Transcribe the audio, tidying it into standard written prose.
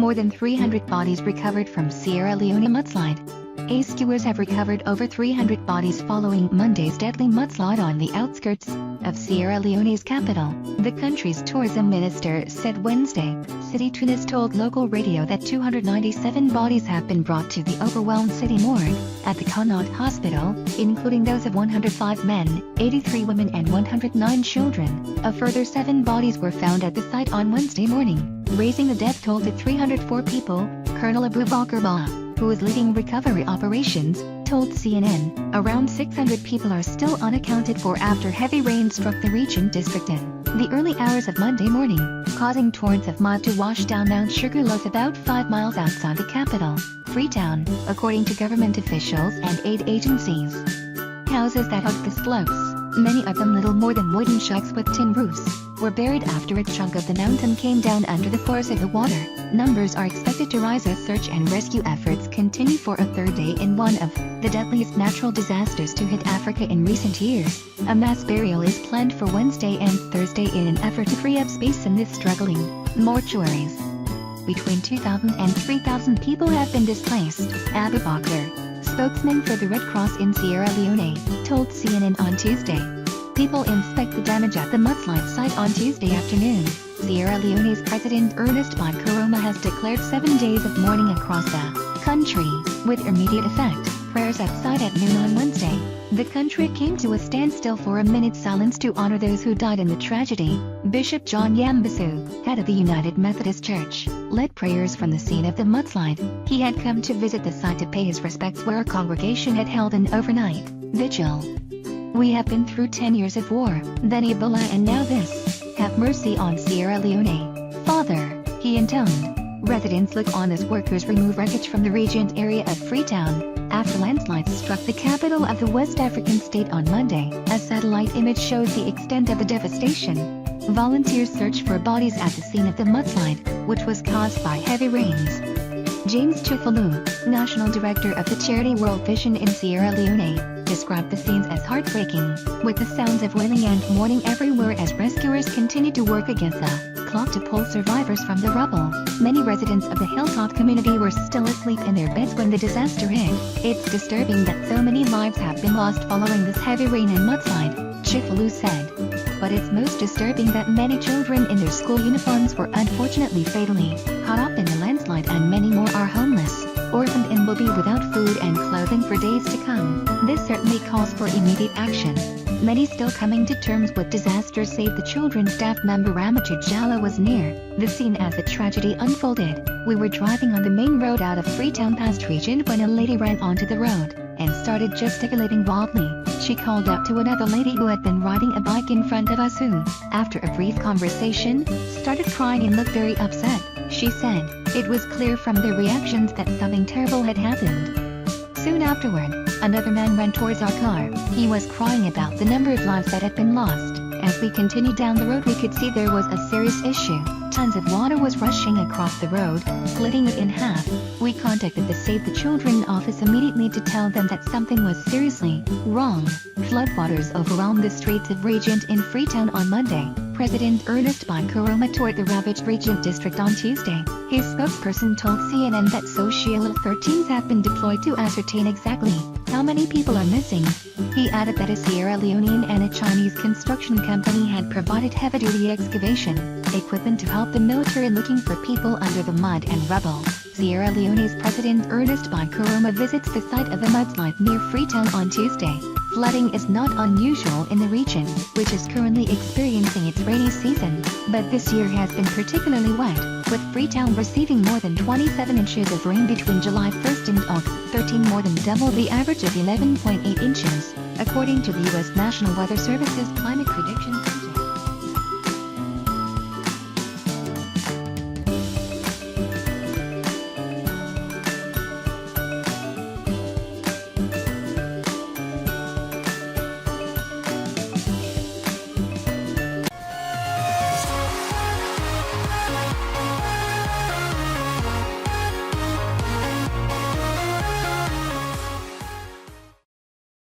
More than 300 bodies recovered from Sierra Leone mudslide. Rescuers have recovered over 300 bodies following Monday's deadly mudslide on the outskirts of Sierra Leone's capital, the country's tourism minister said Wednesday. City Tunis told local radio that 297 bodies have been brought to the overwhelmed city morgue at the Connaught Hospital, including those of 105 men, 83 women and 109 children. A further 7 bodies were found at the site on Wednesday morning, raising the death toll to 304 people, Colonel Abubakar Baha, who is leading recovery operations, told CNN. Around 600 people are still unaccounted for after heavy rain struck the region district in the early hours of Monday morning, causing torrents of mud to wash down Mount Sugarloaf about 5 miles outside the capital, Freetown, according to government officials and aid agencies. Houses that hugged the slopes, many of them little more than wooden shacks with tin roofs, were buried after a chunk of the mountain came down under the force of the water. Numbers are expected to rise as search and rescue efforts continue for a third day in one of the deadliest natural disasters to hit Africa in recent years. A mass burial is planned for Wednesday and Thursday in an effort to free up space in this struggling mortuaries. Between 2,000 and 3,000 people have been displaced, Abubakar, spokesman for the Red Cross in Sierra Leone, told CNN on Tuesday. People inspect the damage at the mudslide site on Tuesday afternoon. Sierra Leone's President Ernest Bai Koroma has declared 7 days of mourning across the country, with immediate effect. Prayers at site at noon on Wednesday. The country came to a standstill for a minute's silence to honor those who died in the tragedy. Bishop John Yambasu, head of the United Methodist Church, led prayers from the scene of the mudslide. He had come to visit the site to pay his respects where a congregation had held an overnight vigil. "We have been through 10 years of war, then Ebola and now this. Have mercy on Sierra Leone, Father," he intoned. Residents look on as workers remove wreckage from the region area of Freetown, after landslides struck the capital of the West African state on Monday. A satellite image shows the extent of the devastation. Volunteers search for bodies at the scene of the mudslide, which was caused by heavy rains. James Chufulu, national director of the charity World Vision in Sierra Leone, described the scenes as heartbreaking, with the sounds of wailing and mourning everywhere as rescuers continued to work against the clock to pull survivors from the rubble. Many residents of the hilltop community were still asleep in their beds when the disaster hit. "It's disturbing that so many lives have been lost following this heavy rain and mudslide," Chufulu said. "But it's most disturbing that many children in their school uniforms were unfortunately fatally caught up in the landslide and many more are homeless, orphaned and will be without food and clothing for days to come. This certainly calls for immediate action." Many still coming to terms with disaster, save the children's staff member Ramachud Jala was near the scene as the tragedy unfolded. "We were driving on the main road out of Freetown past Regent when a lady ran onto the road and started gesticulating wildly," she called out to another lady who had been riding a bike in front of us who, after a brief conversation, started crying and looked very upset. She said, "It was clear from their reactions that something terrible had happened." Soon afterward, another man ran towards our car. He was crying about the number of lives that had been lost. As we continued down the road, we could see there was a serious issue. Tons of water was rushing across the road, splitting it in half. We contacted the Save the Children office immediately to tell them that something was seriously wrong. Floodwaters overwhelmed the streets of Regent in Freetown on Monday. President Ernest Bai Koroma toured the ravaged Regent district on Tuesday. His spokesperson told CNN that Social teams have been deployed to ascertain exactly how many people are missing. He added that a Sierra Leonean and a Chinese construction company had provided heavy-duty excavation equipment to help the military looking for people under the mud and rubble. Sierra Leone's President Ernest Bai Koroma visits the site of the mudslide near Freetown on Tuesday. Flooding is not unusual in the region, which is currently experiencing its rainy season, but this year has been particularly wet, with Freetown receiving more than 27 inches of rain between July 1st and August 13, more than double the average of 11.8 inches, according to the U.S. National Weather Service's climate predictions.